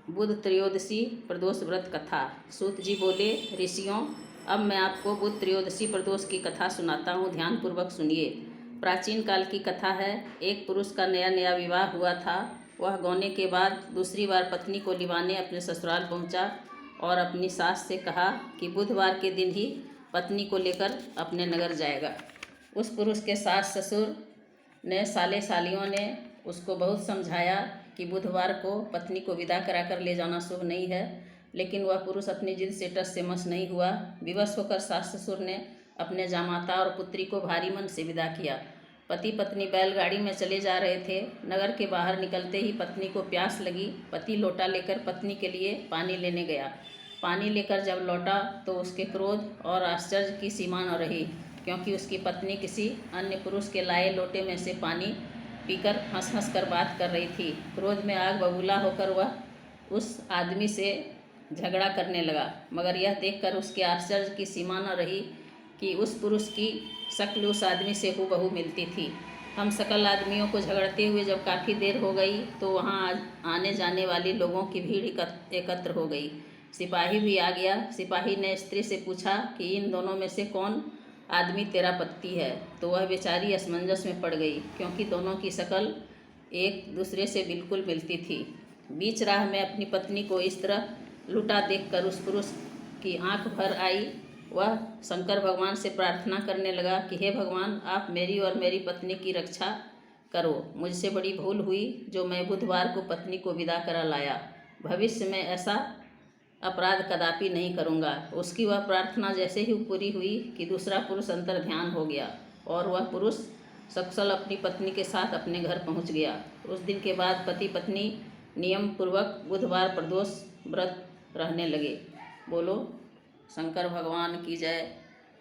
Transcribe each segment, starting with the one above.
बुध त्रयोदशी प्रदोष व्रत कथा। सूत जी बोले, ऋषियों, अब मैं आपको बुध त्रयोदशी प्रदोष की कथा सुनाता हूँ, ध्यानपूर्वक सुनिए। प्राचीन काल की कथा है। एक पुरुष का नया नया विवाह हुआ था। वह गौने के बाद दूसरी बार पत्नी को लिवाने अपने ससुराल पहुँचा और अपनी सास से कहा कि बुधवार के दिन ही पत्नी को लेकर अपने नगर जाएगा। उस पुरुष के सास ससुर ने, साले सालियों ने उसको बहुत समझाया कि बुधवार को पत्नी को विदा कराकर ले जाना शुभ नहीं है, लेकिन वह पुरुष अपनी जिद से टस से मस नहीं हुआ। विवश होकर सास ससुर ने अपने जामाता और पुत्री को भारी मन से विदा किया। पति पत्नी बैलगाड़ी में चले जा रहे थे। नगर के बाहर निकलते ही पत्नी को प्यास लगी। पति लोटा लेकर पत्नी के लिए पानी लेने गया। पानी लेकर जब लौटा तो उसके क्रोध और आश्चर्य की सीमा न रही, क्योंकि उसकी पत्नी किसी अन्य पुरुष के लाए लोटे में से पानी पीकर हंस हंस कर बात कर रही थी। क्रोध में आग बबूला होकर वह उस आदमी से झगड़ा करने लगा, मगर यह देखकर उसके आश्चर्य की सीमा न रही कि उस पुरुष की शक्ल उस आदमी से हूबहू मिलती थी। हम सकल आदमियों को झगड़ते हुए जब काफ़ी देर हो गई तो वहाँ आने जाने वाली लोगों की भीड़ एकत्र हो गई। सिपाही भी आ गया। सिपाही ने स्त्री से पूछा कि इन दोनों में से कौन आदमी तेरा पति है? तो वह बेचारी असमंजस में पड़ गई, क्योंकि दोनों की शक्ल एक दूसरे से बिल्कुल मिलती थी। बीच राह में अपनी पत्नी को इस तरह लुटा देखकर उस पुरुष की आंख भर आई। वह शंकर भगवान से प्रार्थना करने लगा कि हे भगवान, आप मेरी और मेरी पत्नी की रक्षा करो। मुझसे बड़ी भूल हुई जो मैं बुधवार को पत्नी को विदा करा लाया। भविष्य में ऐसा अपराध कदापि नहीं करूँगा। उसकी वह प्रार्थना जैसे ही पूरी हुई कि दूसरा पुरुष अंतर ध्यान हो गया और वह पुरुष सकुशल अपनी पत्नी के साथ अपने घर पहुँच गया। उस दिन के बाद पति पत्नी नियम पूर्वक बुधवार प्रदोष व्रत रहने लगे। बोलो शंकर भगवान की जय,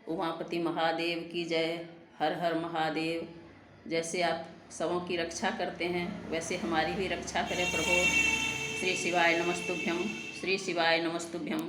उमापति महादेव की जय, हर हर महादेव। जैसे आप सबों की रक्षा करते हैं वैसे हमारी भी रक्षा करें प्रभु। श्री शिवाय नमस्तुभ्यम, श्री शिवाय नमस्तुभ्यम।